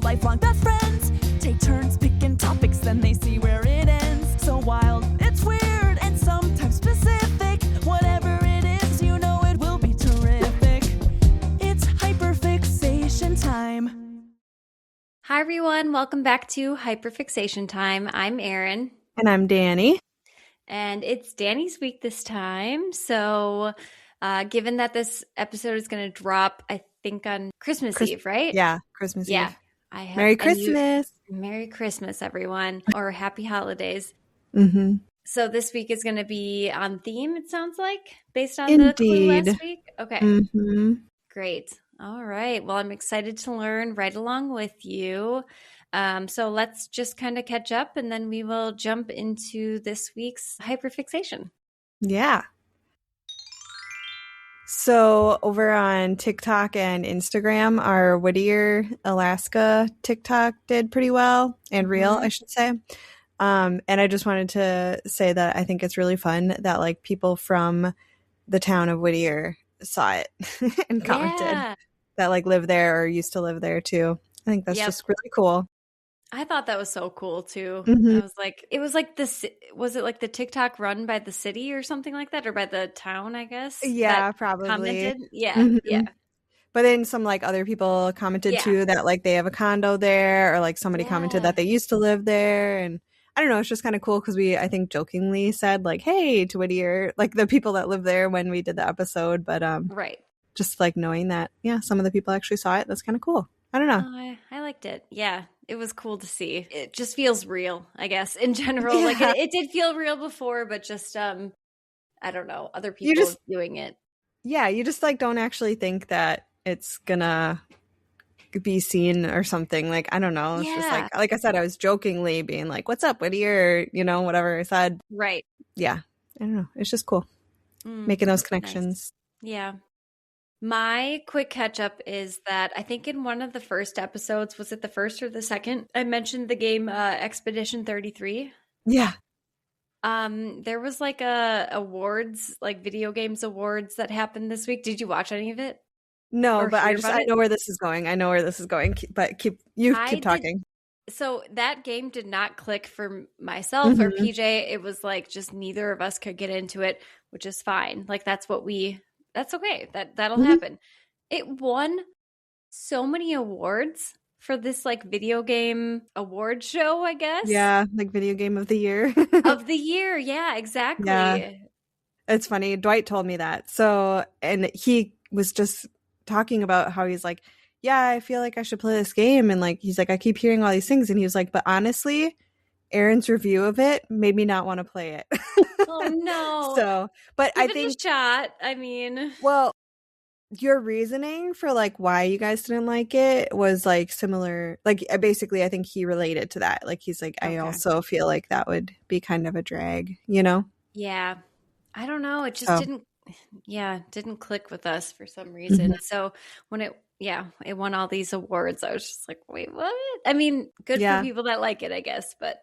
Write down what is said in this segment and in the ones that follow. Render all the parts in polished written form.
lifelong best friends. Take turns picking topics, then they see where it ends. So wild, it's weird, and sometimes specific. Whatever it is, you know it will be terrific. It's hyperfixation time. Hi, everyone. Welcome back to Hyperfixation Time. I'm Erin. And I'm Danny. And it's Danny's week this time. So given that this episode is going to drop, I think on Christmas Eve, right? Yeah, Christmas Eve. Merry Christmas. Merry Christmas, everyone. Or happy holidays. Mm-hmm. So this week is going to be on theme, it sounds like, based on Indeed. the clue last week. Okay. Mm-hmm. Great. All right. Well, I'm excited to learn right along with you. So let's just kind of catch up, and then we will jump into this week's hyperfixation. Yeah. So over on TikTok and Instagram, our Whittier, Alaska TikTok did pretty well, and Reel, I should say. And I just wanted to say that I think it's really fun that like people from the town of Whittier saw it and commented that like live there or used to live there too. I think that's just really cool. I thought that was so cool too. Mm-hmm. I was like, it was like was it like the TikTok run by the city or something like that, or by the town, I guess? Yeah, probably. Commented? Yeah, mm-hmm. yeah. But then some like other people commented too that like they have a condo there, or like somebody commented that they used to live there. And I don't know, it's just kind of cool because we, I think, jokingly said like, hey, to Whittier, like the people that live there when we did the episode. But right. Just like knowing that, some of the people actually saw it. That's kind of cool. I don't know. Oh, I liked it. Yeah, it was cool to see. It just feels real, I guess, in general. Like it did feel real before, but just, I don't know, other people doing it. Yeah, you just like don't actually think that it's gonna be seen or something. Like, I don't know. It's just like I said, I was jokingly being like, what's up, Whittier? You know, whatever I said. Right. Yeah. I don't know. It's just cool. Making those connections. Nice. Yeah. My quick catch up is that I think in one of the first episodes, was it the first or the second? I mentioned the game Expedition 33. Yeah. There was like awards, like video games awards that happened this week. Did you watch any of it? No, but I know where this is going. But keep talking. So that game did not click for myself or PJ. It was like just neither of us could get into it, which is fine. Like that's okay. That'll happen. It won so many awards for this like video game award show, I guess. Yeah, like video game of the year. Of the year, yeah, exactly. Yeah. It's funny. Dwight told me that. So, and he was just talking about how he's like, yeah, I feel like I should play this game. And like, he's like, I keep hearing all these things. And he was like, but honestly, Erin's review of it made me not want to play it. Oh no. So, but Give I think it a shot. I mean, well, your reasoning for like why you guys didn't like it was like similar. Like basically, I think he related to that. Like he's like, I also feel like that would be kind of a drag, you know? Yeah. I don't know. It just didn't click with us for some reason. So when it won all these awards, I was just like, wait, what? I mean, good for people that like it, I guess, but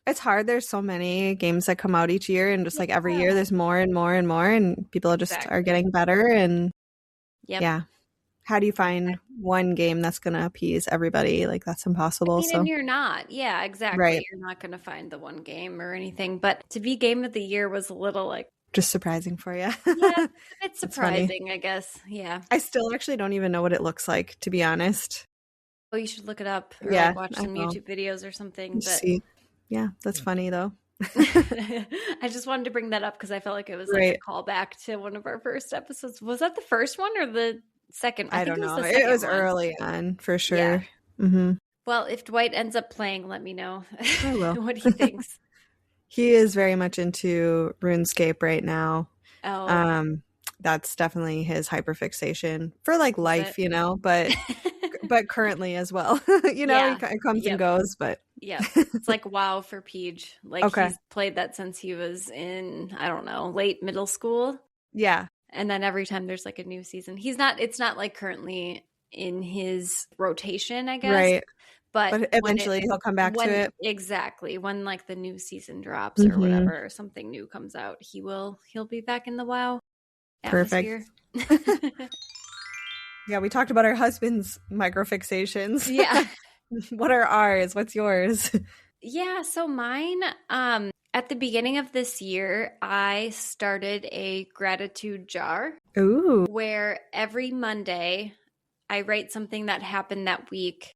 it's hard. There's so many games that come out each year, and just like every year there's more and more and more, and people just are getting better. And how do you find one game that's going to appease everybody? Like that's impossible. And you're not. Yeah, exactly. Right. You're not going to find the one game or anything, but to be game of the year was a little like just surprising for you. Yeah, it's surprising, I guess. Yeah. I still actually don't even know what it looks like, to be honest. Oh, you should look it up or like watch some YouTube videos or something. But see. Yeah, that's funny though. I just wanted to bring that up because I felt like it was like a callback to one of our first episodes. Was that the first one or the second? I don't know. It was early on for sure. Yeah. Mm-hmm. Well, if Dwight ends up playing, let me know. I will. What he thinks. He is very much into RuneScape right now. Oh. That's definitely his hyperfixation for like life, you know, but currently as well. You know, it comes and goes, but yeah, it's like WoW for Peach. Like he's played that since he was in, I don't know, late middle school. Yeah. And then every time there's like a new season, it's not like currently in his rotation, I guess. Right. But eventually he'll come back to it. Exactly. When like the new season drops or whatever, or something new comes out, he'll be back in the WoW atmosphere. Perfect. Yeah, we talked about our husband's microfixations. Yeah. What are ours? What's yours? Yeah, so mine, at the beginning of this year, I started a gratitude jar Ooh. where every Monday I write something that happened that week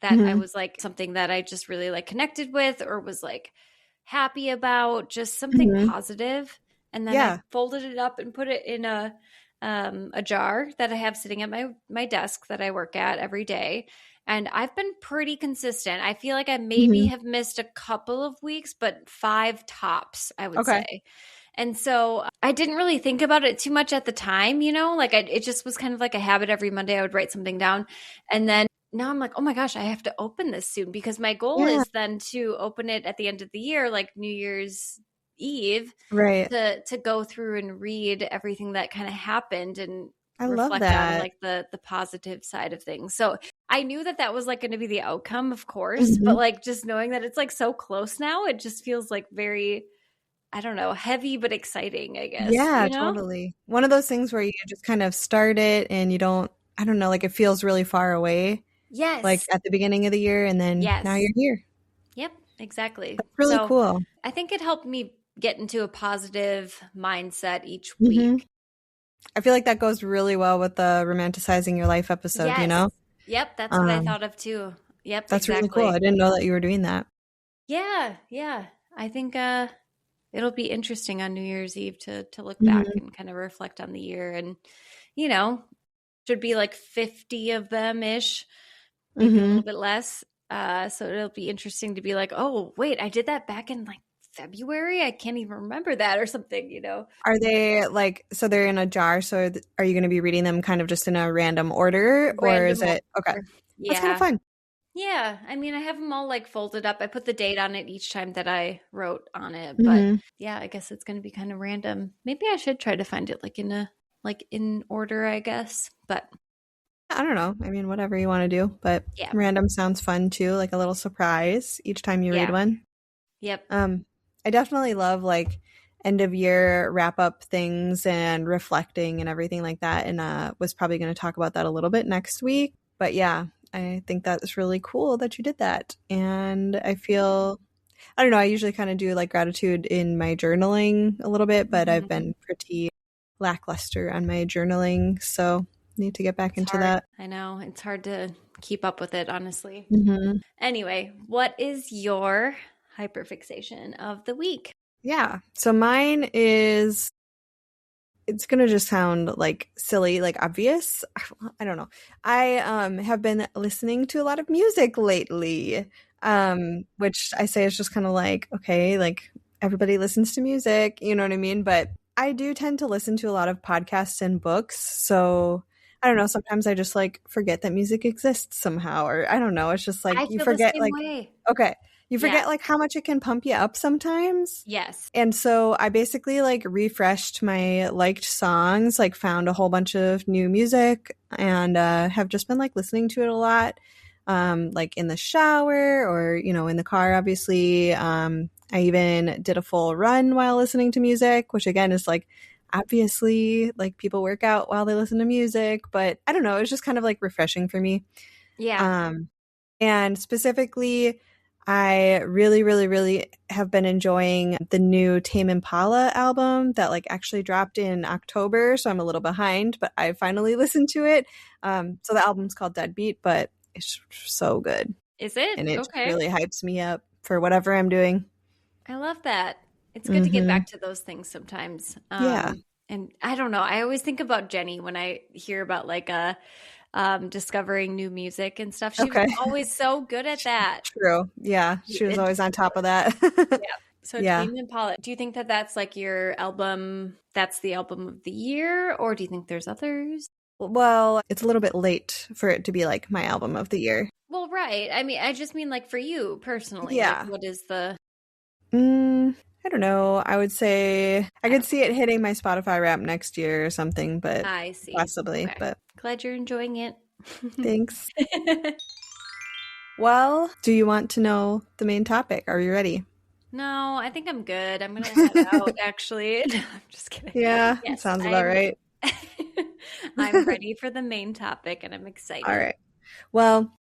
that I Mhm. was like something that I just really like connected with or was like happy about, just something Mhm. positive. And then I Yeah. folded it up and put it in a jar that I have sitting at my desk that I work at every day. And I've been pretty consistent. I feel like I maybe Mhm. have missed a couple of weeks, but 5 tops, I would Okay. say. And so I didn't really think about it too much at the time, like it just was kind of like a habit. Every Monday I would write something down. And then now I'm like, oh my gosh, I have to open this soon because my goal Yeah. is then to open it at the end of the year, like New Year's Eve, Right. to go through and read everything that kind of happened and I love reflect on that. like the positive side of things. So I knew that was like going to be the outcome, of course, but Mhm. like just knowing that it's like so close now, it just feels like very, I don't know, heavy but exciting, I guess, Yeah, totally. One of those things where you just kind of start it and you don't, I don't know, like it feels really far away, like Yes. at the beginning of the year, and then now Yes. you're here. Yep, exactly. That's really So cool. I think it helped me get into a positive mindset each Hmm. week. I feel like that goes really well with the romanticizing your life episode, you Yes. know? Yep, that's what I Um, thought of too. Yep, that's really cool. I exactly. didn't know that you were doing that. Yeah, yeah. I think it'll be interesting on New Year's Eve to look back Hmm. and kind of reflect on the year, and you know, should be like 50 of them ish, maybe a Hmm. little bit less. So it'll be interesting to be like, oh, wait, I did that back in like February. I can't even remember that or something. Are they like, so they're in a jar, so are you going to be reading them kind of just in a random order, or is Random it okay? order. That's kind of Yeah. fun. Yeah. I mean, I have them all like folded up. I put the date on it each time that I wrote on it. But Hmm. yeah, I guess it's going to be kind of random. Maybe I should try to find it like in order, I guess. But I don't know. I mean, whatever you want to do, but yeah. random sounds fun too, like a little surprise each time you read Yeah. one. Yep. I definitely love like end of year wrap up things and reflecting and everything like that. And was probably going to talk about that a little bit next week. But yeah, I think that's really cool that you did that. And I feel, I don't know, I usually kind of do like gratitude in my journaling a little bit, but I've Mhm. been pretty lackluster on my journaling. So need to get back It's into hard. that. I know. It's hard to keep up with it, honestly. Hmm. Anyway, what is your hyperfixation of the week? Yeah. So mine is, it's gonna just sound like silly, like obvious. I don't know. I have been listening to a lot of music lately. Which I say is just kind of like, okay, like everybody listens to music, you know what I mean? But I do tend to listen to a lot of podcasts and books. So I don't know, sometimes I just like forget that music exists somehow, or I don't know, it's just like I you feel the forget same like, way. okay, you Yeah. forget like how much it can pump you up sometimes. Yes. And so I basically like refreshed my liked songs, like found a whole bunch of new music, and have just been like listening to it a lot, like in the shower or, in the car, obviously. I even did a full run while listening to music, which again is like, obviously, like people work out while they listen to music, but I don't know, it's just kind of like refreshing for me. Yeah. Um, and specifically, I really, really, really have been enjoying the new Tame Impala album that like actually dropped in October. So I'm a little behind, but I finally listened to it. So the album's called Deadbeat, but it's so good. Is it? And it just Okay. really hypes me up for whatever I'm doing. I love that. It's good to get Hmm. back to those things sometimes. Yeah. And I don't know. I always think about Jenny when I hear about like discovering new music and stuff. She was Okay. always so good at that. True. Yeah. She was It's always on top of that. yeah. So Yeah. Tame Impala, do you think that that's like your album? That's the album of the year, or do you think there's others? Well, it's a little bit late for it to be like my album of the year. Well, right. I mean, I just mean like for you personally. Like, Yeah. what is the? I don't know. I would say I could see it hitting my Spotify Wrap next year or something, but I see. possibly. Okay. But Glad you're enjoying it. thanks. Well, do you want to know the main topic? Are you ready? No, I think I'm good. I'm gonna head out, actually. I'm just kidding. Yeah, Yes, sounds about I'm right. I'm ready for the main topic and I'm All excited. right. Well,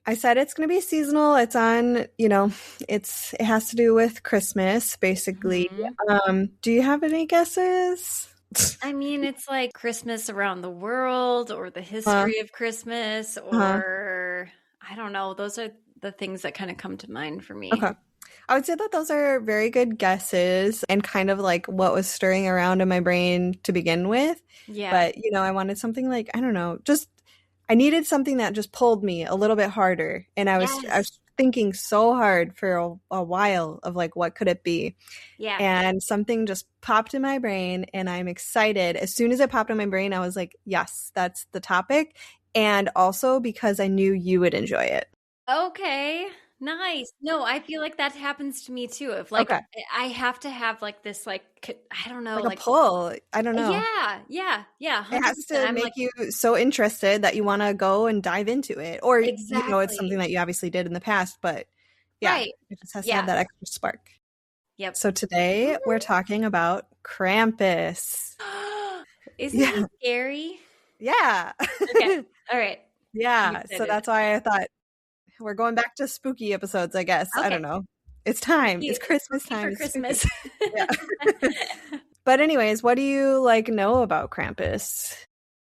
I said it's going to be seasonal. It's on, it has to do with Christmas, basically. Do you have any guesses? I mean, it's like Christmas around the world or the history of Christmas or I don't know. Those are the things that kind of come to mind for me. Okay. I would say that those are very good guesses and kind of like what was stirring around in my brain to begin with. Yeah. But, I wanted something like, I don't know, I needed something that just pulled me a little bit harder. And I was thinking so hard for a while of like, what could it be? Yeah. And something just popped in my brain and I'm excited. As soon as it popped in my brain, I was like, yes, that's the topic. And also because I knew you would enjoy it. Okay. Nice. No, I feel like that happens to me too. If like I have to have like this like I don't know like a pull. I don't know. Yeah. 100%. It has to make you so interested that you want to go and dive into it. Or it's something that you obviously did in the past, but it just has to have that extra spark. Yep. So today we're talking about Krampus. Isn't he scary? Yeah. Okay. All right. Yeah. So that's why I thought we're going back to spooky episodes, I guess. Okay. I don't know. It's time. It's Christmas time. For Christmas. Yeah. But anyways, what do you know about Krampus?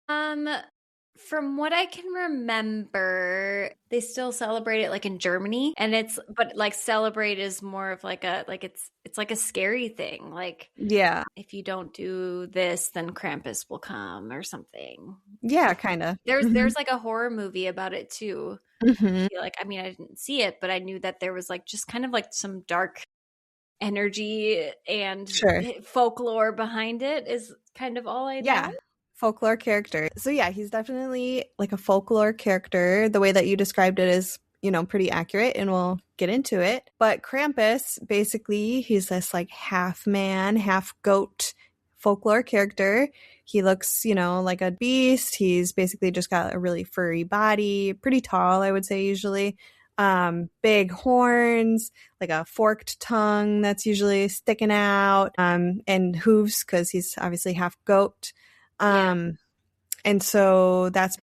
From what I can remember, they still celebrate it like in Germany, and but like celebrate is more of like it's like a scary thing. Like, if you don't do this, then Krampus will come or something. Yeah, kind of. There's like a horror movie about it too. I feel like, I mean, I didn't see it, but I knew that there was like just kind of like some dark energy and folklore behind it is kind of all I know. Yeah. Folklore character. So yeah, he's definitely like a folklore character. The way that you described it is, pretty accurate, and we'll get into it. But Krampus, basically, he's this like half man, half goat folklore character. He looks, like a beast. He's basically just got a really furry body, pretty tall, I would say usually. Big horns, like a forked tongue that's usually sticking out, and hooves because he's obviously half goat. And so that's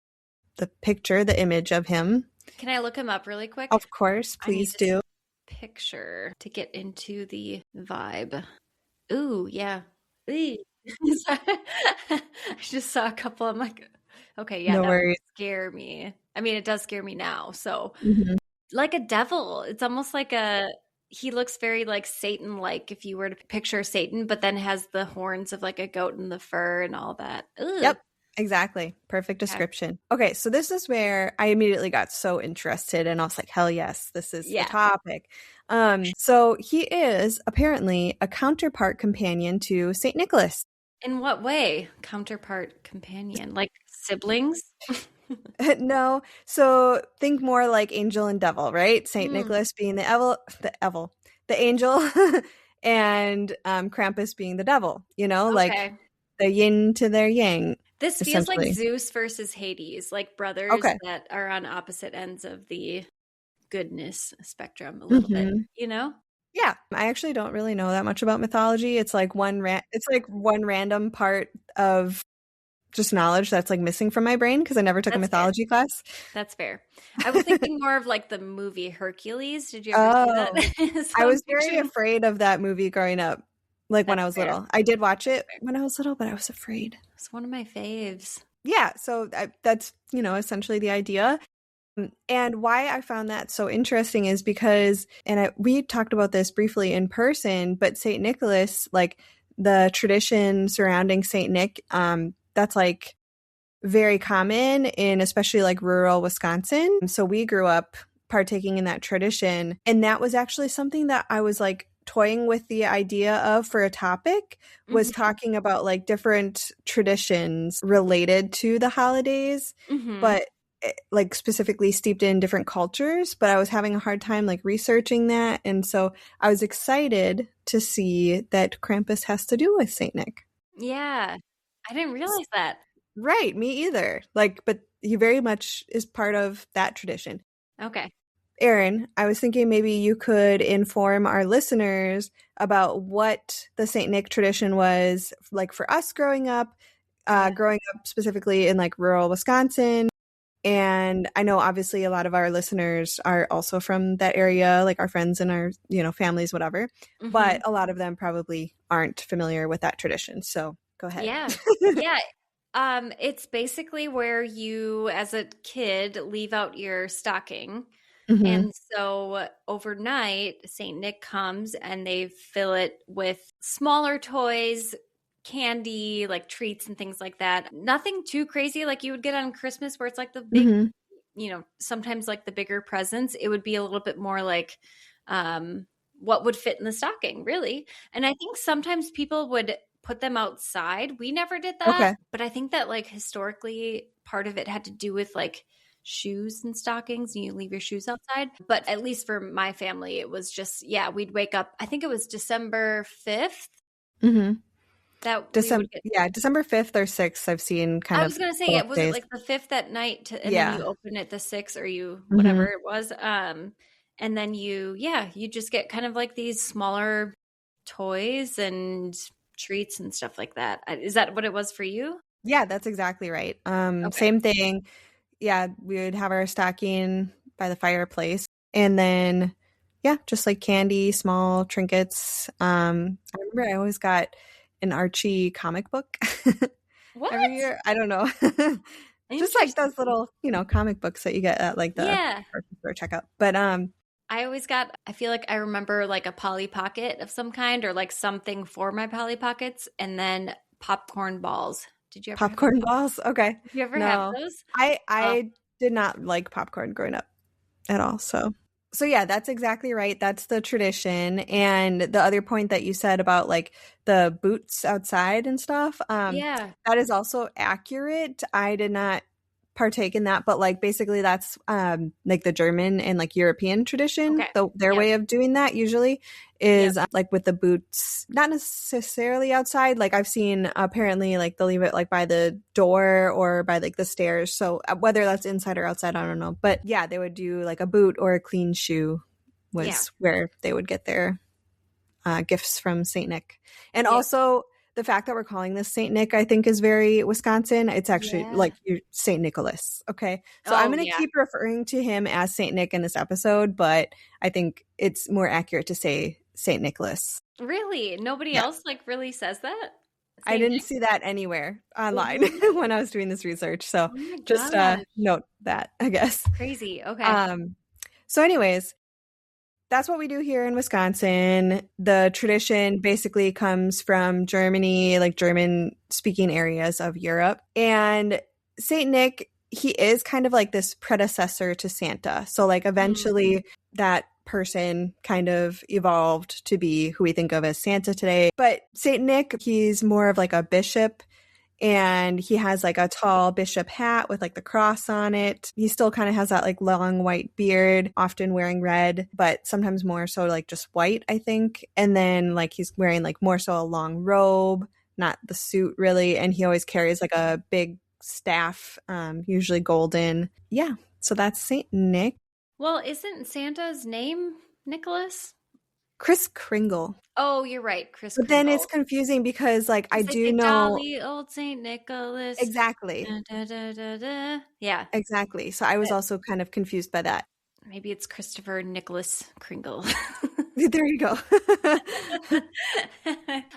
the picture, the image of him. Can I look him up really quick? Of course, please do. Picture to get into the vibe. Ooh, yeah. I just saw a couple. I'm like, okay, yeah, that would scare me. I mean, it does scare me now. So, like a devil. It's almost like he looks very like Satan-like if you were to picture Satan, but then has the horns of like a goat and the fur and all that. Ugh. Yep, exactly. Perfect description. Okay, so this is where I immediately got so interested and I was like, hell yes, this is the topic. So he is apparently a counterpart companion to Saint Nicholas. In what way? Counterpart companion? Like siblings? No. So think more like angel and devil, right? Saint Nicholas being the angel, and Krampus being the devil, like the yin to their yang. This feels like Zeus versus Hades, like brothers that are on opposite ends of the goodness spectrum a little bit, Yeah, I actually don't really know that much about mythology. It's like one random part of just knowledge that's like missing from my brain because I never took a mythology class. That's fair. I was thinking more of like the movie Hercules. Did you ever see that? I was very afraid of that movie growing up, like when I was little. I did watch it when I was little, but I was afraid. It's one of my faves. Yeah, so that's, essentially the idea. And why I found that so interesting is because, we talked about this briefly in person, but Saint Nicholas, like the tradition surrounding Saint Nick, that's like very common in especially like rural Wisconsin. So we grew up partaking in that tradition. And that was actually something that I was like toying with the idea of for a topic, was talking about like different traditions related to the holidays, but like specifically steeped in different cultures. But I was having a hard time like researching that. And so I was excited to see that Krampus has to do with Saint Nick. Yeah. I didn't realize that. Right, me either. But he very much is part of that tradition. Okay. Erin, I was thinking maybe you could inform our listeners about what the Saint Nick tradition was like for us growing up specifically in like rural Wisconsin, And I know obviously a lot of our listeners are also from that area, like our friends and our, families, whatever. But a lot of them probably aren't familiar with that tradition. So go ahead. Yeah. Yeah. It's basically where you, as a kid, leave out your stocking. Mm-hmm. And so overnight, Saint Nick comes and they fill it with smaller toys, candy, like treats and things like that. Nothing too crazy like you would get on Christmas where it's like the big, sometimes like the bigger presents. It would be a little bit more like what would fit in the stocking, really. And I think sometimes people would put them outside. We never did that. Okay. But I think that like historically part of it had to do with like shoes and stockings and you leave your shoes outside. But at least for my family, it was just, we'd wake up, I think it was December 5th. Mm-hmm. December 5th or 6th I've seen kind of. I was going to say, was it like the 5th at night and then you open it the 6th or you, whatever it was. And then you just get kind of like these smaller toys and treats and stuff like that. Is that what it was for you? Yeah, that's exactly right. Okay. Same thing. Yeah, we would have our stocking by the fireplace and then, just like candy, small trinkets. I remember I always got an Archie comic book What? every year. I don't know. Just like those little, comic books that you get at like the store checkout. But I feel like I remember like a Polly Pocket of some kind or like something for my Polly Pockets and then popcorn balls. Did you ever popcorn balls? Okay. Did you ever have those? I did not like popcorn growing up at all. So yeah, that's exactly right. That's the tradition. And the other point that you said about like the boots outside and stuff, that is also accurate. I did not partake in that, but like basically that's like the German and like European tradition. Their way of doing that usually is like with the boots, not necessarily outside. Like I've seen apparently like they'll leave it like by the door or by like the stairs. So whether that's inside or outside, I don't know. But yeah, they would do like a boot or a clean shoe was where they would get their gifts from Saint Nick. And also the fact that we're calling this Saint Nick, I think, is very Wisconsin. It's actually like Saint Nicholas. Okay. So I'm going to keep referring to him as Saint Nick in this episode, but I think it's more accurate to say Saint Nicholas. Really? Nobody else like really says that? I didn't see that anywhere online when I was doing this research. So just note that, I guess. Crazy. Okay. So anyways, that's what we do here in Wisconsin. The tradition basically comes from Germany, like German speaking areas of Europe. And Saint Nick, he is kind of like this predecessor to Santa. So like eventually that person kind of evolved to be who we think of as Santa today. But Saint Nick, he's more of like a bishop. And he has like a tall bishop hat with like the cross on it. He still kind of has that like long white beard, often wearing red, but sometimes more so like just white, I think. And then like he's wearing like more so a long robe, not the suit really. And he always carries like a big staff, usually golden. Yeah. So that's Saint Nick. Well, isn't Santa's name Nicholas? Kris Kringle. Oh, you're right, Kris Kringle. But then it's confusing because like I do know jolly old Saint Nicholas. Exactly. Da, da, da, da. Yeah. Exactly. So I was also kind of confused by that. Maybe it's Christopher Nicholas Kringle. There you go.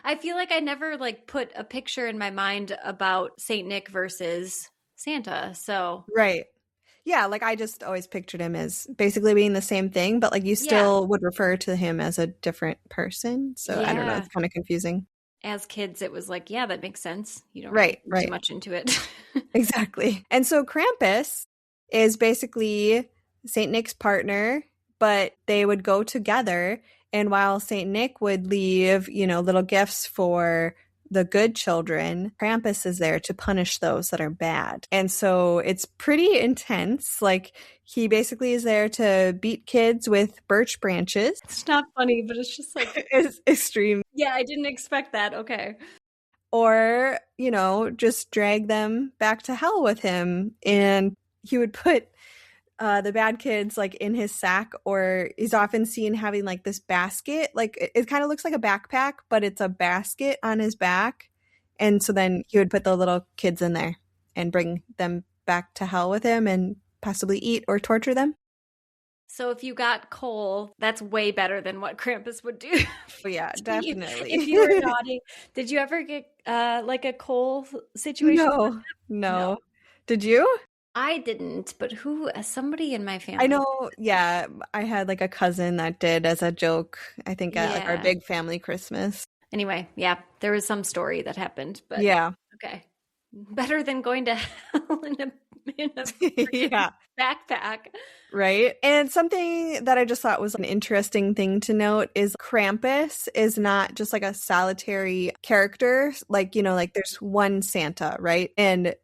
I feel like I never like put a picture in my mind about Saint Nick versus Santa. So right. Yeah, like I just always pictured him as basically being the same thing, but like you still would refer to him as a different person. So I don't know, it's kind of confusing. As kids, it was like, that makes sense. You don't read too much into it. Exactly. And so Krampus is basically Saint Nick's partner, but they would go together. And while Saint Nick would leave, little gifts for the good children, Krampus is there to punish those that are bad. And so it's pretty intense. Like he basically is there to beat kids with birch branches. It's not funny, but it's just like it's extreme. Yeah, I didn't expect that. Okay. Or, just drag them back to hell with him. And he would put the bad kids like in his sack, or he's often seen having like this basket, like it kind of looks like a backpack, but it's a basket on his back. And so then he would put the little kids in there and bring them back to hell with him and possibly eat or torture them. So if you got coal, that's way better than what Krampus would do. Oh, yeah, definitely. If you were naughty. Did you ever get like a coal situation? No. Did you? I didn't, but somebody in my family. I know, yeah. I had like a cousin that did as a joke, I think at like our big family Christmas. Anyway, yeah, there was some story that happened, but yeah. Okay. Better than going to hell in a yeah. backpack. Right. And something that I just thought was an interesting thing to note is Krampus is not just like a solitary character. Like, like there's one Santa, right? And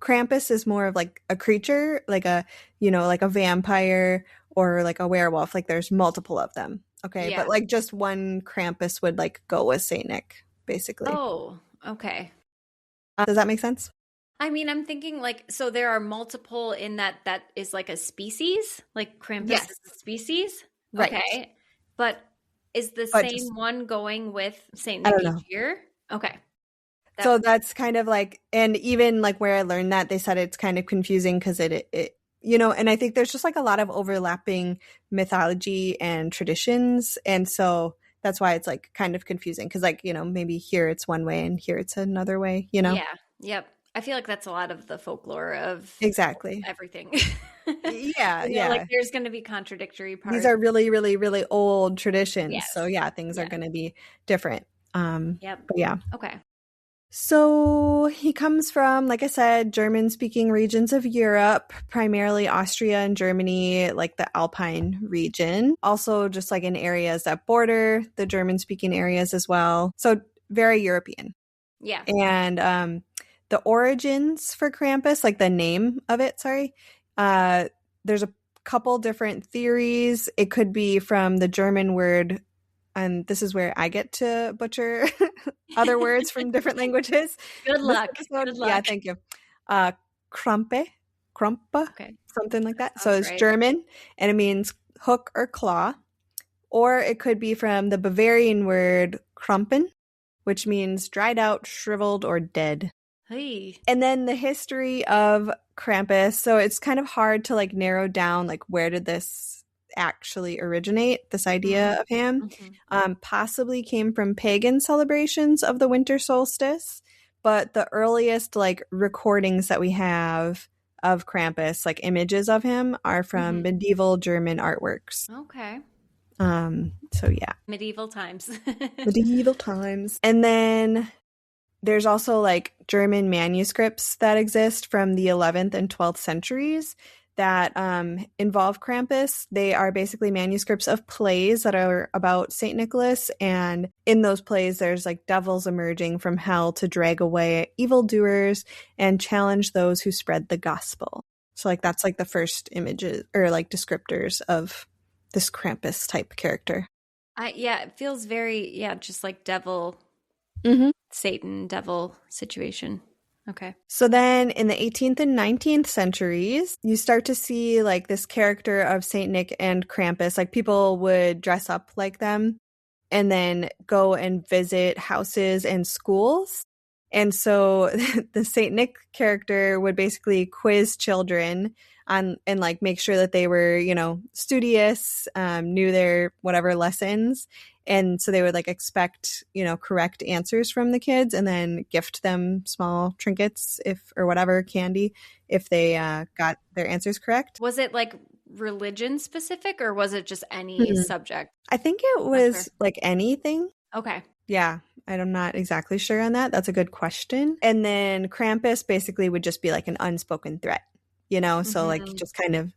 Krampus is more of like a creature, like a, like a vampire or like a werewolf. Like there's multiple of them. Okay. Yeah. But like just one Krampus would like go with Saint Nick, basically. Oh, okay. Does that make sense? I mean, I'm thinking like, so there are multiple in that is like a species, like Krampus is a species. Right. Okay. But is the same one going with Saint Nick each year? Okay. So that's kind of like, and even like where I learned that, they said it's kind of confusing because it and I think there's just like a lot of overlapping mythology and traditions. And so that's why it's like kind of confusing because like, maybe here it's one way and here it's another way, Yeah. Yep. I feel like that's a lot of the folklore of exactly everything. yeah. Like there's going to be contradictory parts. These are really, really, really old traditions. Yes. So yeah, things are going to be different. Yep. But yeah. Okay. So he comes from, like I said, German-speaking regions of Europe, primarily Austria and Germany, like the Alpine region. Also just like in areas that border the German-speaking areas as well. So very European. Yeah. And the origins for Krampus, like the name of it, there's a couple different theories. It could be from the German word, and this is where I get to butcher other words from different languages. Good luck. Good luck. Yeah, thank you. Krumpe, okay. something like that. Sounds So it's right. German, and it means hook or claw. Or it could be from the Bavarian word krumpen, which means dried out, shriveled, or dead. Hey. And then the history of Krampus. So it's kind of hard to like narrow down like where did this actually originate, this idea of him. Possibly came from pagan celebrations of the winter solstice, but the earliest like recordings that we have of Krampus, like images of him, are from medieval German artworks. Okay. So yeah. Medieval times. Medieval times. And then there's also like German manuscripts that exist from the 11th and 12th centuries that involve Krampus. They are basically manuscripts of plays that are about St. Nicholas. And in those plays, there's like devils emerging from hell to drag away evildoers and challenge those who spread the gospel. So like that's like the first images or like descriptors of this Krampus type character. It feels very, just like devil, Satan, devil situation. Okay. So then in the 18th and 19th centuries, you start to see like this character of Saint Nick and Krampus. Like people would dress up like them and then go and visit houses and schools. And so the Saint Nick character would basically quiz children on and like make sure that they were, studious, knew their whatever lessons. And so they would like expect, correct answers from the kids and then gift them small trinkets or whatever candy if they got their answers correct. Was it like religion specific or was it just any subject? I think it was like anything. Okay. Yeah. I'm not exactly sure on that. That's a good question. And then Krampus basically would just be like an unspoken threat, so like just kind of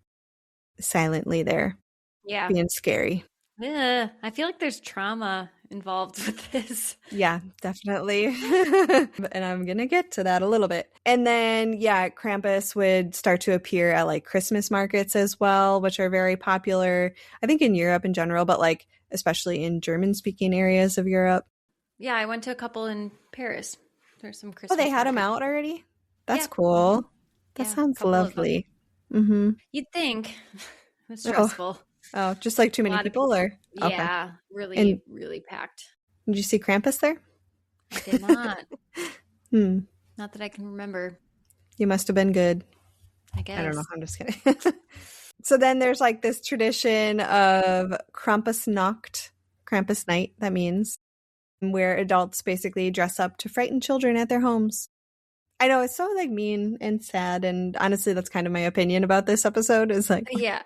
silently there. Yeah. Being scary. I feel like there's trauma involved with this. Yeah, definitely. And I'm going to get to that a little bit. And then, Krampus would start to appear at like Christmas markets as well, which are very popular, I think in Europe in general, but like especially in German speaking areas of Europe. Yeah, I went to a couple in Paris. There's some Christmas. Oh, they had them out already? That's cool. That sounds lovely. Mm-hmm. You'd think. It was stressful. Oh, just like too many people or? Yeah, okay. really packed. Did you see Krampus there? I did not. Not that I can remember. You must have been good. I guess. I don't know. I'm just kidding. So then there's like this tradition of Krampus night, that means, where adults basically dress up to frighten children at their homes. I know it's so like mean and sad, and honestly, that's kind of my opinion about this episode. Is like, Yeah.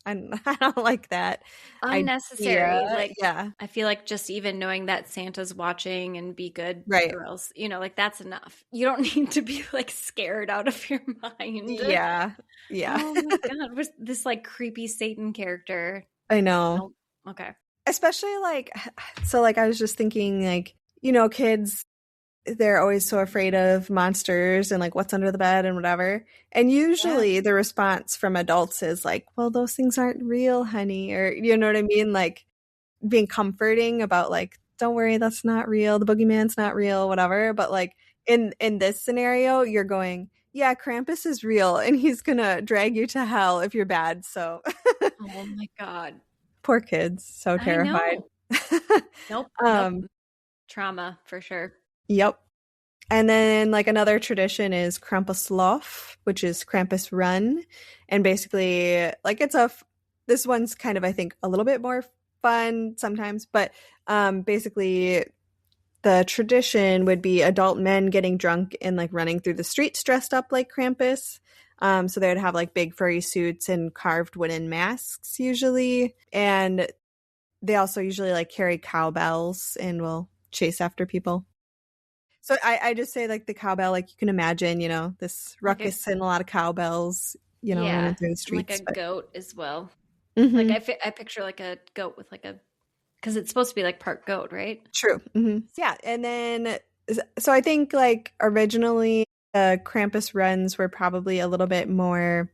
I don't like that. Unnecessary. idea. Like, Yeah, I feel like just even knowing that Santa's watching and be good right. girls, like that's enough. You don't need to be like scared out of your mind. Yeah. Oh my God. Was this like creepy Satan character? I know. Oh, okay. Especially like, so like I was just thinking like, kids, they're always so afraid of monsters and like what's under the bed and whatever. And usually the response from adults is like, well, those things aren't real, honey. Or, you know what I mean? Like being comforting about like, don't worry, that's not real. The boogeyman's not real, whatever. But like in this scenario, you're going, yeah, Krampus is real and he's going to drag you to hell if you're bad. So, oh my God. Poor kids. So terrified. Nope. Trauma for sure. Yep. And then like another tradition is Krampuslauf, which is Krampus Run. And basically like this one's kind of, I think, a little bit more fun sometimes, but basically the tradition would be adult men getting drunk and like running through the streets dressed up like Krampus. So they would have like big furry suits and carved wooden masks usually. And they also usually like carry cowbells and will chase after people. So I just say like the cowbell, like you can imagine, this ruckus and a lot of cowbells, running through the streets. Like a goat as well. Mm-hmm. Like I picture like a goat with like because it's supposed to be like part goat, right? True. Mm-hmm. Yeah. And then, so I think like originally Krampus runs were probably a little bit more,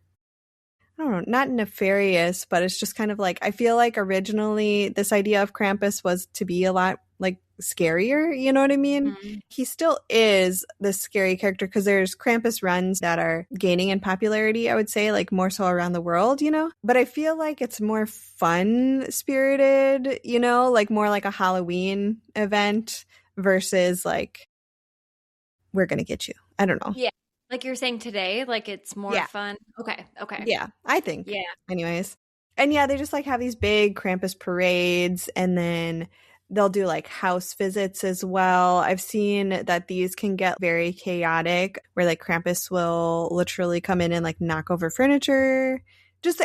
I don't know, not nefarious, but it's just kind of like, I feel like originally this idea of Krampus was to be a lot like scarier, you know what I mean? Mm-hmm. He still is this scary character because there's Krampus runs that are gaining in popularity, I would say, like more so around the world, but I feel like it's more fun spirited, like more like a Halloween event versus like we're gonna get you. I don't know. Yeah. Like you're saying today, like it's more fun. Okay. Yeah, I think. Yeah. Anyways. And yeah, they just like have these big Krampus parades, and then they'll do like house visits as well. I've seen that these can get very chaotic where like Krampus will literally come in and like knock over furniture.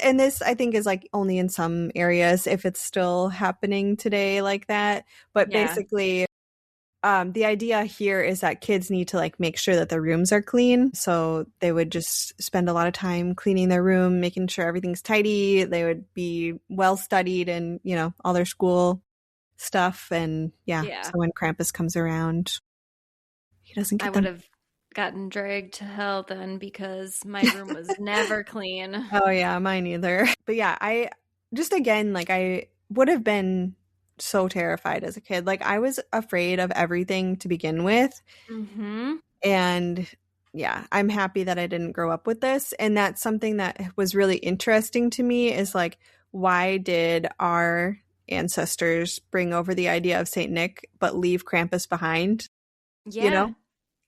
And this I think is like only in some areas if it's still happening today like that. But basically the idea here is that kids need to like make sure that their rooms are clean. So they would just spend a lot of time cleaning their room, making sure everything's tidy. They would be well studied and, all their school stuff. And so when Krampus comes around, he doesn't get I would have gotten dragged to hell then because my room was never clean. Oh yeah, mine either. But yeah, I just again, like I would have been so terrified as a kid. Like I was afraid of everything to begin with. Mm-hmm. And yeah, I'm happy that I didn't grow up with this. And that's something that was really interesting to me is like, why did our ancestors bring over the idea of Saint Nick but leave Krampus behind? Yeah.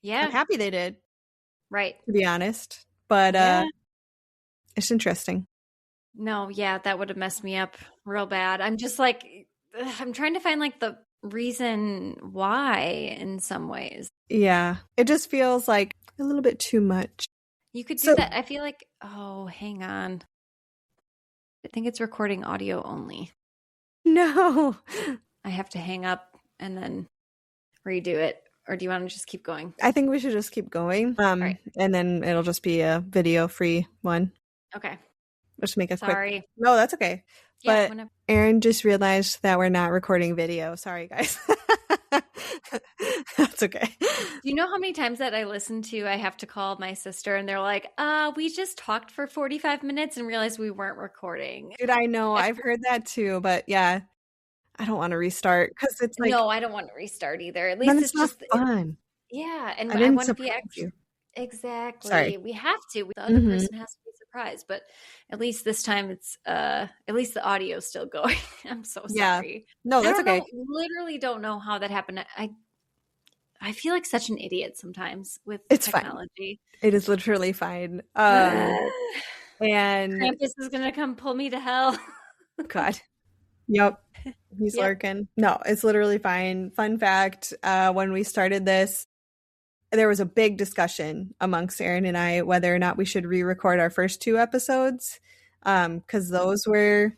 I'm happy they did. Right. To be honest. But it's interesting. No, that would have messed me up real bad. I'm just like, I'm trying to find like the reason why in some ways. Yeah. It just feels like a little bit too much. You could do that. I feel like, hang on. I think it's recording audio only. No. I have to hang up and then redo it. Or do you want to just keep going? I think we should just keep going. Right. And then it'll just be a video-free one. Okay. Just make a Sorry. quick. No, that's okay. Yeah, but Erin just realized that we're not recording video. Sorry, guys. That's okay. Do you know how many times that I listen to I have to call my sister and they're like, we just talked for 45 minutes and realized we weren't recording. Dude, I know. I've heard that too. But yeah, I don't want to restart because it's like. No, I don't want to restart either. At least it's just fun. And I want to be you. Exactly. Sorry. We have to. The other person has to be surprised. But at least this time it's at least the audio's still going. I'm so sorry. No, that's okay. Literally don't know how that happened. I feel like such an idiot sometimes with It's technology. It is literally fine. And Krampus is gonna come pull me to hell. God. Yep. He's Yep. lurking. No, it's literally fine. Fun fact, when we started this, there was a big discussion amongst Aaron and I whether or not we should re-record our first 2 episodes, because those were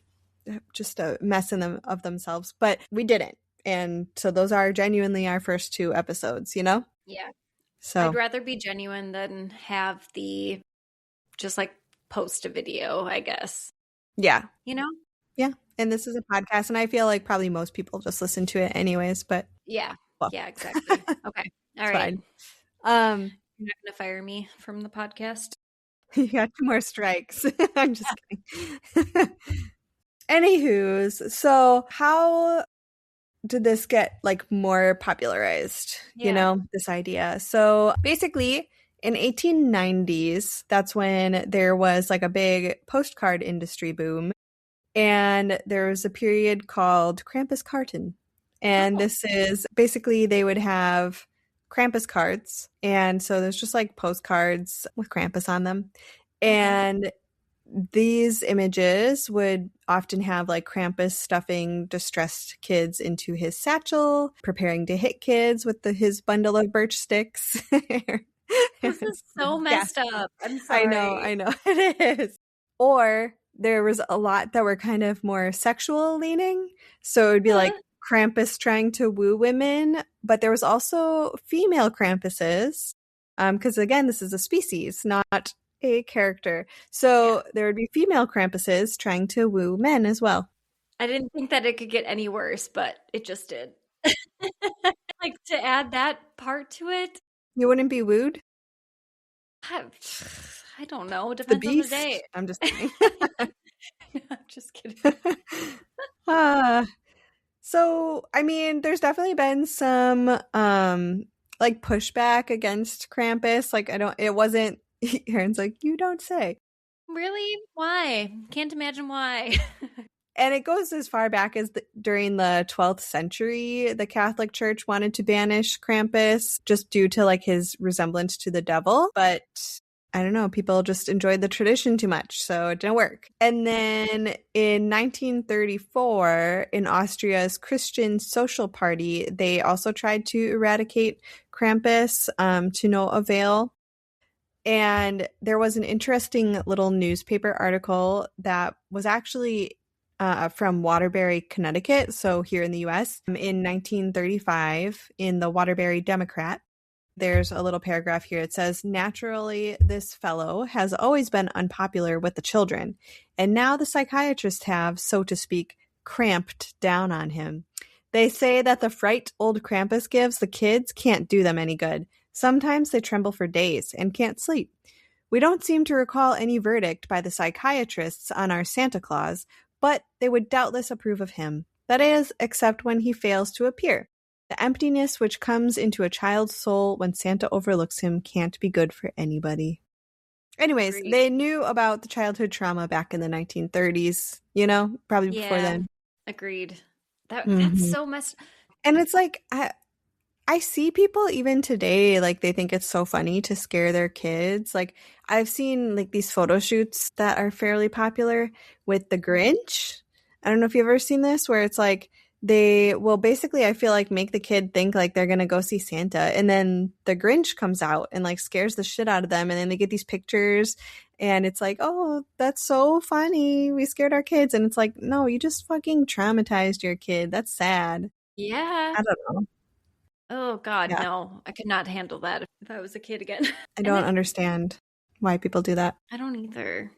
just a mess in them of themselves, but we didn't. And so those are genuinely our first 2 episodes, you know? Yeah. So I'd rather be genuine than have the just like post a video, I guess. yeah. You know? Yeah. And this is a podcast, and I feel like probably most people just listen to it anyways, but Yeah. well. Yeah, exactly. Okay. All It's right. fine. You're not gonna fire me from the podcast? You got 2 more strikes. I'm just kidding. Anywho's, so how did this get like more popularized? You Yeah. know, this idea. So basically in 1890s, that's when there was like a big postcard industry boom. And there was a period called Krampus Karten. And Oh. this is basically they would have Krampus cards. And so there's just like postcards with Krampus on them. And these images would often have like Krampus stuffing distressed kids into his satchel, preparing to hit kids with his bundle of birch sticks. This is so messed up. I'm sorry. I know it is. Or there was a lot that were kind of more sexual leaning. So it would be like Krampus trying to woo women, but there was also female Krampuses. Because again, this is a species, not a character. So there would be female Krampuses trying to woo men as well. I didn't think that it could get any worse, but it just did. Like to add that part to it. You wouldn't be wooed? I don't know. It The depends on the beast? day. I'm just kidding. I'm just kidding. So, I mean, there's definitely been some like pushback against Krampus. Like it wasn't Aaron's like, you don't say. Really? Why? Can't imagine why. And it goes as far back as during the 12th century, the Catholic Church wanted to banish Krampus just due to like his resemblance to the devil. But I don't know, people just enjoyed the tradition too much, so it didn't work. And then in 1934, in Austria's Christian Social Party, they also tried to eradicate Krampus to no avail. And there was an interesting little newspaper article that was actually from Waterbury, Connecticut, so here in the US, in 1935 in the Waterbury Democrat. There's a little paragraph here. It says, naturally, this fellow has always been unpopular with the children, and now the psychiatrists have, so to speak, cramped down on him. They say that the fright old Krampus gives the kids can't do them any good. Sometimes they tremble for days and can't sleep. We don't seem to recall any verdict by the psychiatrists on our Santa Claus, but they would doubtless approve of him. That is, except when he fails to appear. The emptiness which comes into a child's soul when Santa overlooks him can't be good for anybody. Anyways, Agreed. They knew about the childhood trauma back in the 1930s, you know, probably before then. Agreed. That's so messed. And it's like, I see people even today, like they think it's so funny to scare their kids. Like I've seen like these photo shoots that are fairly popular with the Grinch. I don't know if you've ever seen this, where it's like they will basically, I feel like, make the kid think like they're going to go see Santa. And then the Grinch comes out and like scares the shit out of them. And then they get these pictures and it's like, oh, that's so funny. We scared our kids. And it's like, no, you just fucking traumatized your kid. That's sad. Yeah. I don't know. Oh, God, Yeah. no. I could not handle that if I was a kid again. I don't understand why people do that. I don't either.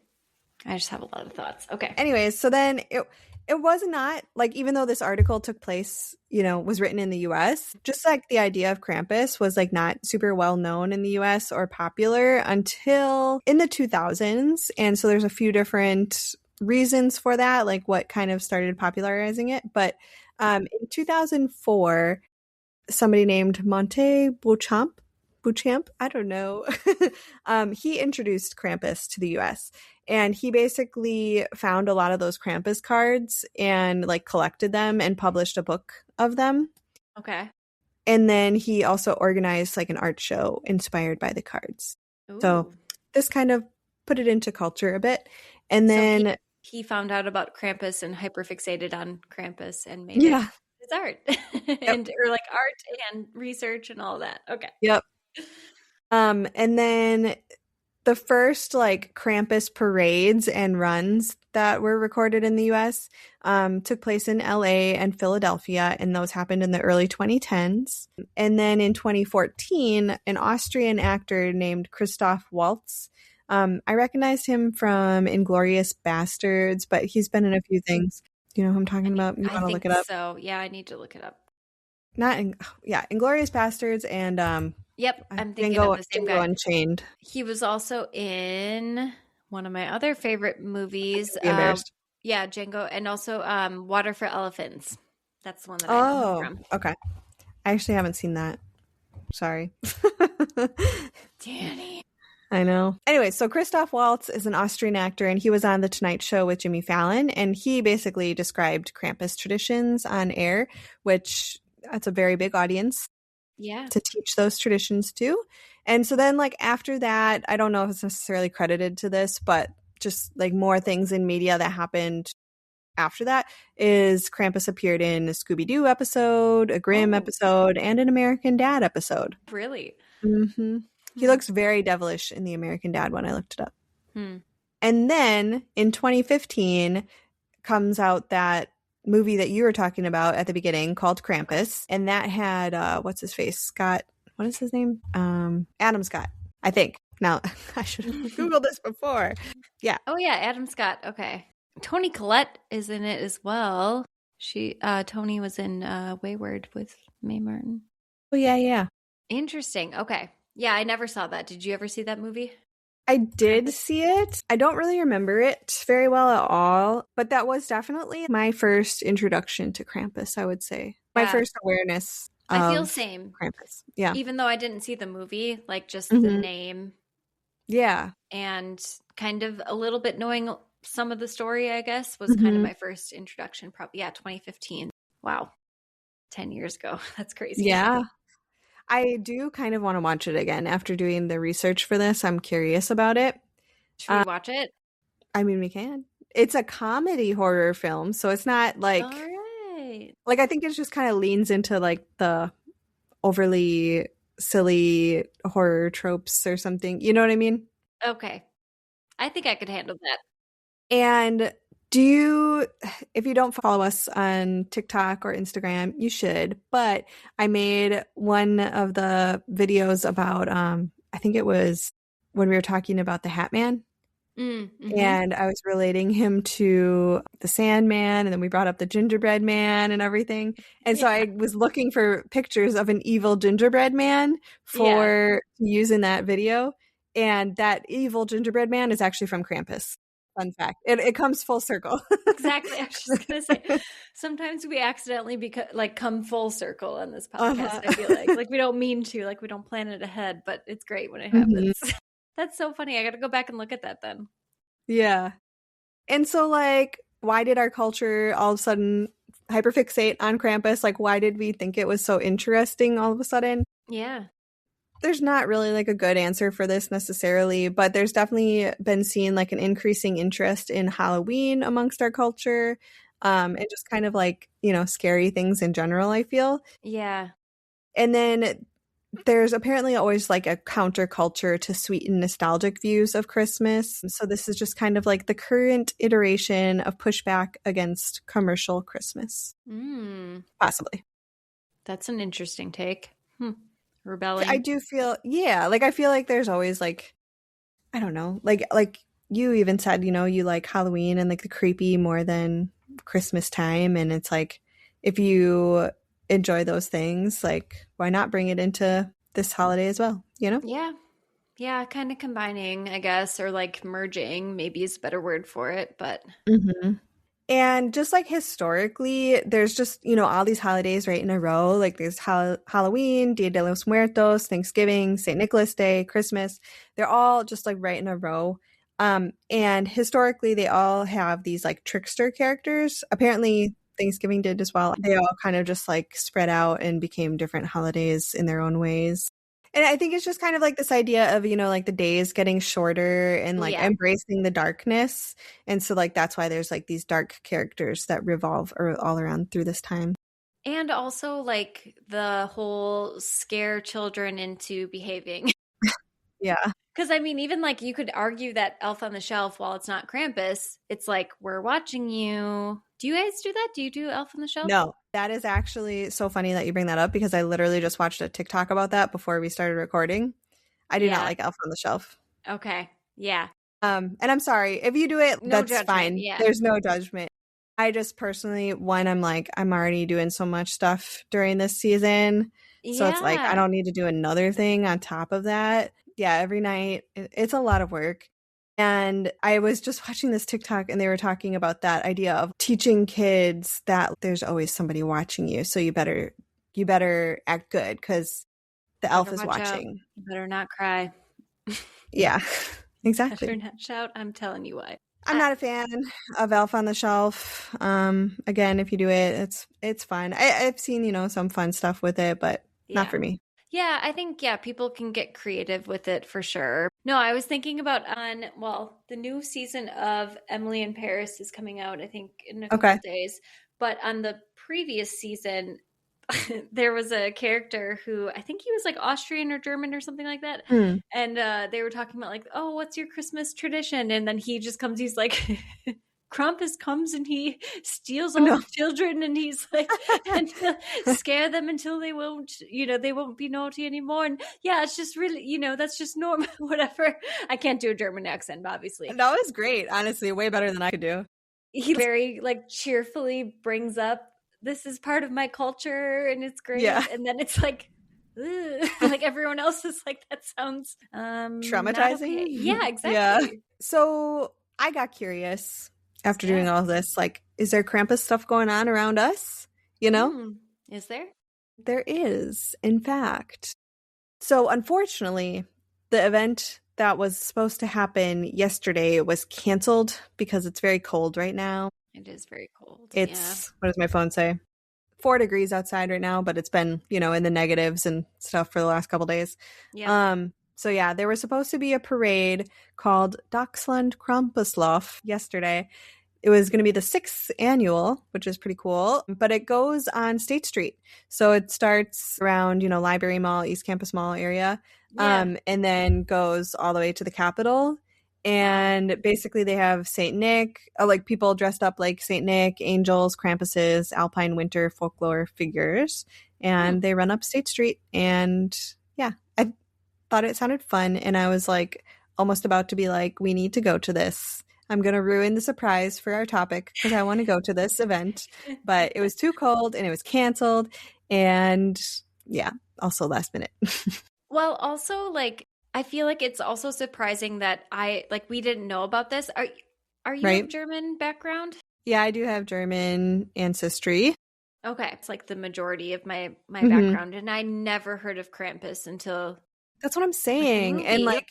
I just have a lot of thoughts. Okay. Anyways, so then it was not like, even though this article took place, you know, was written in the US, just like the idea of Krampus was like not super well known in the US or popular until in the 2000s. And so there's a few different reasons for that, like what kind of started popularizing it. But in 2004, somebody named Monte Beauchamp, I don't know. He introduced Krampus to the US, and he basically found a lot of those Krampus cards and like collected them and published a book of them. Okay. And then he also organized like an art show inspired by the cards. So Ooh. this kind of put it into culture a bit. And So then he found out about Krampus and hyperfixated on Krampus and made yeah. it his art. And or like art and research and all that. Okay. Yep. And then the first like Krampus parades and runs that were recorded in the US took place in LA and Philadelphia, and those happened in the early 2010s. And then in 2014, an Austrian actor named Christoph Waltz. I recognized him from Inglourious Bastards, but he's been in a few things. Do you know who I'm talking about? You want to look it up? So yeah, I need to look it up. Inglourious Bastards and Yep, I'm thinking of the same Django guy. Unchained. He was also in one of my other favorite movies. Yeah, Django, and also Water for Elephants. That's the one that I know him from. Okay. I actually haven't seen that. Sorry. Danny. I know. Anyway, so Christoph Waltz is an Austrian actor, and he was on The Tonight Show with Jimmy Fallon, and he basically described Krampus traditions on air, which that's a very big audience. Yeah. To teach those traditions too. And so then like after that, I don't know if it's necessarily credited to this, but just like more things in media that happened after that is Krampus appeared in a Scooby-Doo episode, a Grimm episode, and an American Dad episode. Really? Mm-hmm. He looks very devilish in the American Dad when I looked it up. And then in 2015 comes out that movie that you were talking about at the beginning called Krampus, and that had what's his face, Scott, what is his name, Adam Scott, I think. Now I should have googled this before. Yeah. Oh yeah, Adam Scott. Okay. Toni Collette is in it as well. Toni was in Wayward with Mae Martin. Oh yeah. Interesting. Okay. Yeah, I never saw that. Did you ever see that movie? I did see it. I don't really remember it very well at all, but that was definitely my first introduction to Krampus, I would say. My first awareness of I feel same. Krampus. Yeah. Even though I didn't see the movie, like just the name. Yeah. And kind of a little bit knowing some of the story, I guess, was kind of my first introduction. Probably, 2015. Wow. 10 years ago. That's crazy. Yeah. I do kind of want to watch it again after doing the research for this. I'm curious about it. Should we watch it? I mean, we can. It's a comedy horror film, so it's not like... All right. Like, I think it just kind of leans into, like, the overly silly horror tropes or something. You know what I mean? Okay. I think I could handle that. And if you don't follow us on TikTok or Instagram, you should. But I made one of the videos about, I think it was when we were talking about the Hat Man. And I was relating him to the Sandman, and then we brought up the gingerbread man and everything. And so I was looking for pictures of an evil gingerbread man for use in that video. And that evil gingerbread man is actually from Krampus. Fun fact. It comes full circle. Exactly. I was just going to say, sometimes we accidentally come full circle on this podcast. I feel like we don't mean to, like we don't plan it ahead, but it's great when it happens. That's so funny. I got to go back and look at that then. Yeah. And so like, why did our culture all of a sudden hyperfixate on Krampus? Like, why did we think it was so interesting all of a sudden? Yeah. There's not really like a good answer for this necessarily, but there's definitely been seen like an increasing interest in Halloween amongst our culture, and just kind of like, scary things in general, I feel. Yeah. And then there's apparently always like a counterculture to sweeten nostalgic views of Christmas. So this is just kind of like the current iteration of pushback against commercial Christmas. Possibly. That's an interesting take. Rebelling. I do feel, I feel like there's always like, I don't know, like you even said, you like Halloween and like the creepy more than Christmas time. And it's like, if you enjoy those things, like why not bring it into this holiday as well, Yeah, kind of combining, I guess, or like merging maybe is a better word for it, but And just like historically, there's just, all these holidays right in a row. Like there's Halloween, Dia de los Muertos, Thanksgiving, St. Nicholas Day, Christmas. They're all just like right in a row. And historically, they all have these like trickster characters. Apparently, Thanksgiving did as well. They all kind of just like spread out and became different holidays in their own ways. And I think it's just kind of like this idea of, like the days getting shorter and like embracing the darkness. And so like that's why there's like these dark characters that revolve all around through this time. And also like the whole scare children into behaving. Yeah. Because I mean, even like you could argue that Elf on the Shelf, while it's not Krampus, it's like, we're watching you. Do you guys do that? Do you do Elf on the Shelf? No, that is actually so funny that you bring that up because I literally just watched a TikTok about that before we started recording. I do not like Elf on the Shelf. Okay. Yeah. And I'm sorry. If you do it, that's judgment, fine. yeah. There's no judgment. I just personally, I'm already doing so much stuff during this season. So it's like, I don't need to do another thing on top of that. Yeah, every night. It's a lot of work. And I was just watching this TikTok and they were talking about that idea of teaching kids that there's always somebody watching you. So you better act good because the elf is watching. You better not cry. Yeah, exactly. Better not shout. I'm telling you what. I'm not a fan of Elf on the Shelf. Again, if you do it, it's fun. I've seen, some fun stuff with it, but not for me. Yeah, I think, people can get creative with it for sure. No, I was thinking about the new season of Emily in Paris is coming out, I think, in a couple of days. But on the previous season, there was a character who, I think he was like Austrian or German or something like that. And they were talking about like, oh, what's your Christmas tradition? And then he just comes, he's like... Krampus comes and he steals all the children and he's like, and scare them until they won't be naughty anymore. And it's just really, that's just normal, whatever. I can't do a German accent, obviously. That was great. Honestly, way better than I could do. He very like cheerfully brings up, this is part of my culture and it's great. Yeah. And then it's like, like everyone else is like, that sounds traumatizing. Okay. Yeah, exactly. Yeah. So I got curious. After doing all this, like, is there Krampus stuff going on around us? Is there? There is, in fact. So, unfortunately, the event that was supposed to happen yesterday was canceled because it's very cold right now. It is very cold. It's, what does my phone say? 4 degrees outside right now, but it's been, in the negatives and stuff for the last couple days. Yeah. So yeah, there was supposed to be a parade called Dachshund Krampuslauf yesterday. It was going to be the 6th annual, which is pretty cool, but it goes on State Street. So it starts around, Library Mall, East Campus Mall area, and then goes all the way to the Capitol. And basically they have St. Nick, like people dressed up like St. Nick, angels, Krampuses, Alpine winter folklore figures, and they run up State Street. And yeah, I thought it sounded fun, and I was like almost about to be like, we need to go to this. I'm going to ruin the surprise for our topic because I want to go to this event, but it was too cold and it was canceled, and also last minute. Well, also like I feel like it's also surprising that we didn't know about this. Are you of German background? Yeah, I do have German ancestry. Okay, it's like the majority of my background, and I never heard of Krampus until. That's what I'm saying. And like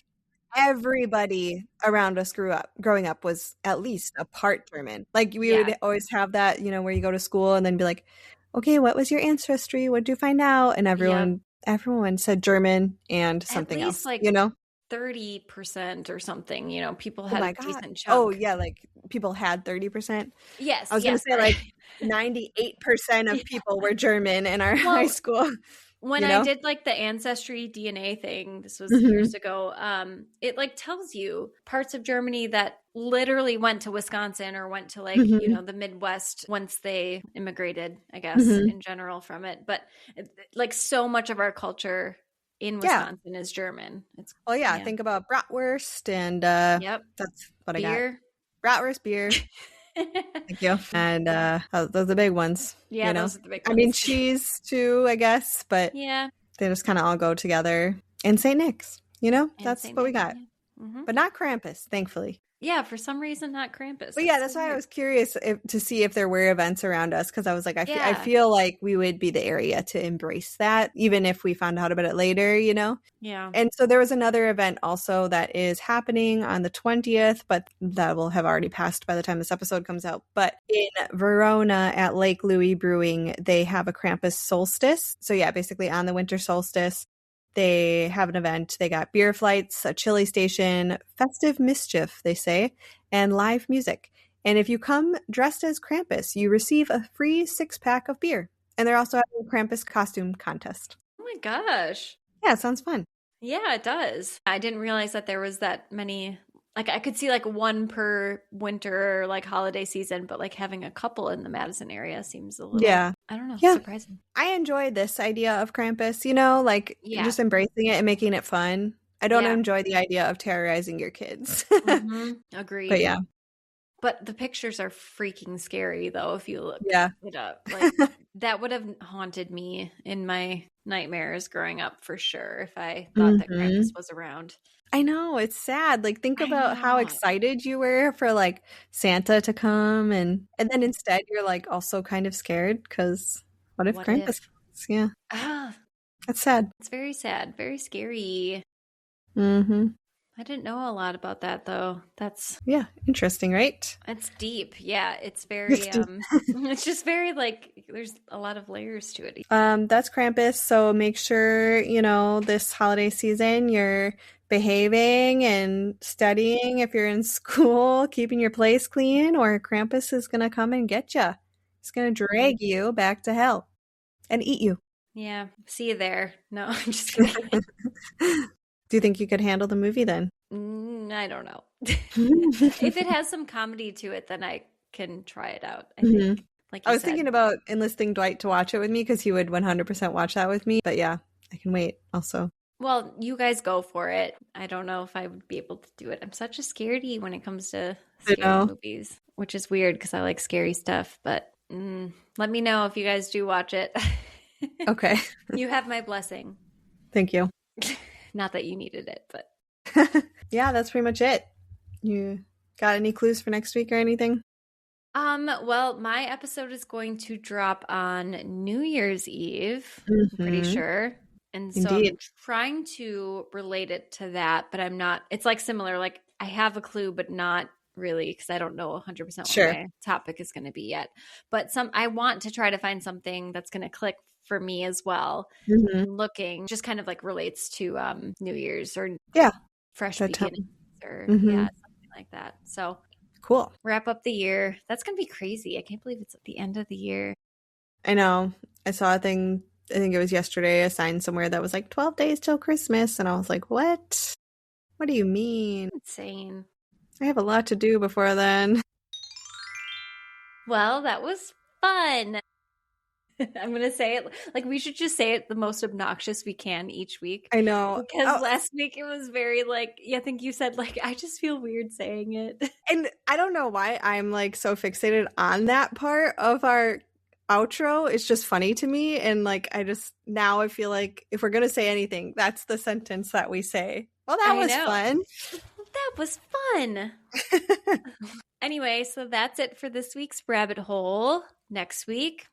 everybody around us growing up was at least a part German. Like we would always have that, where you go to school and then be like, okay, what was your ancestry? What did you find out? And everyone said German and something else, like 30% or something, people had a decent chunk. Oh yeah, like people had 30%. Yes. I was going to say like 98% of people were German in our high school. When I did like the ancestry DNA thing, this was years ago, it like tells you parts of Germany that literally went to Wisconsin or went to like, the Midwest once they immigrated, I guess, in general from it. But like so much of our culture in Wisconsin is German. It's think about bratwurst and that's what beer. I got. Bratwurst, beer. Thank you. And those are the big ones. Yeah, those are the big ones. I mean, cheese too, I guess, but they just kind of all go together. And St. Nick's, that's what we got. But not Krampus, thankfully. Yeah, for some reason, not Krampus. But yeah, that's why I was curious to see if there were events around us, because I was like, I Yeah. feel like we would be the area to embrace that, even if we found out about it later, you know? Yeah. And so there was another event also that is happening on the 20th, but that will have already passed by the time this episode comes out. But in Verona at Lake Louis Brewing, they have a Krampus solstice. So yeah, basically on the winter solstice, they have an event. They got beer flights, a chili station, festive mischief, they say, and live music. And if you come dressed as Krampus, you receive a free 6-pack of beer. And they're also having a Krampus costume contest. Oh my gosh. Yeah, it sounds fun. Yeah, it does. I didn't realize that there was that many. Like, I could see like one per winter, like holiday season, but like having a couple in the Madison area seems a little, I don't know, surprising. I enjoy this idea of Krampus, you know, like just embracing it and making it fun. I don't enjoy the idea of terrorizing your kids. Agreed. But yeah. But the pictures are freaking scary, though, if you look it up. Like, that would have haunted me in my nightmares growing up for sure if I thought that Krampus was around. I know, it's sad. Like, think about how excited you were for like Santa to come, and then instead you're like also kind of scared because what if Krampus comes? Yeah. That's sad. It's very sad, very scary. I didn't know a lot about that, though. That's interesting, right? It's deep. Yeah, it's very it's just very like there's a lot of layers to it. That's Krampus, so make sure, you know, this holiday season you're behaving and studying if you're in school, keeping your place clean, or Krampus is going to come and get you. He's going to drag you back to hell and eat you. Yeah, see you there. No, I'm just kidding. Do you think you could handle the movie then? I don't know. If it has some comedy to it, then I can try it out. I think. Like I was thinking about enlisting Dwight to watch it with me because he would 100% watch that with me. But yeah, I can wait also. Well, you guys go for it. I don't know if I would be able to do it. I'm such a scaredy when it comes to scary movies, which is weird because I like scary stuff. But let me know if you guys do watch it. Okay. You have my blessing. Thank you. Not that you needed it, but. Yeah, that's pretty much it. You got any clues for next week or anything? Well, my episode is going to drop on New Year's Eve, I'm pretty sure. And so I'm trying to relate it to that, but I'm not. It's like similar. Like I have a clue, but not really because I don't know 100% what my topic is going to be yet. But I want to try to find something that's going to click for me as well. Looking just kind of like relates to New Year's or fresh beginnings or something like that. So cool. Wrap up the year. That's going to be crazy. I can't believe it's at the end of the year. I know. I saw a thing, I think it was yesterday, a sign somewhere that was like 12 days till Christmas. And I was like, what? What do you mean? Insane. I have a lot to do before then. Well, that was fun. I'm going to say it like we should just say it the most obnoxious we can each week. I know. Because last week it was very like, I think you said like, I just feel weird saying it. And I don't know why I'm like so fixated on that part of our outro. It's just funny to me. And like, now I feel like if we're going to say anything, that's the sentence that we say. Well, that was fun. That was fun. Anyway, so that's it for this week's rabbit hole. Next week,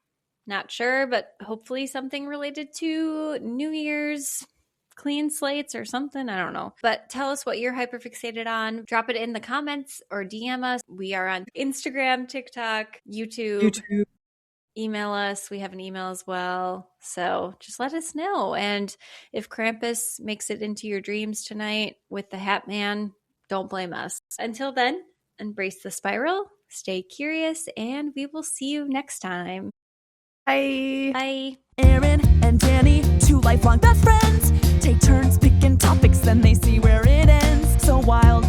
not sure, but hopefully something related to New Year's clean slates or something. I don't know. But tell us what you're hyperfixated on. Drop it in the comments or DM us. We are on Instagram, TikTok, YouTube. Email us. We have an email as well. So just let us know. And if Krampus makes it into your dreams tonight with the Hat Man, don't blame us. Until then, embrace the spiral, stay curious, and we will see you next time. Bye. Bye. Aaron and Danny, 2 lifelong best friends, take turns picking topics, then they see where it ends. So wild,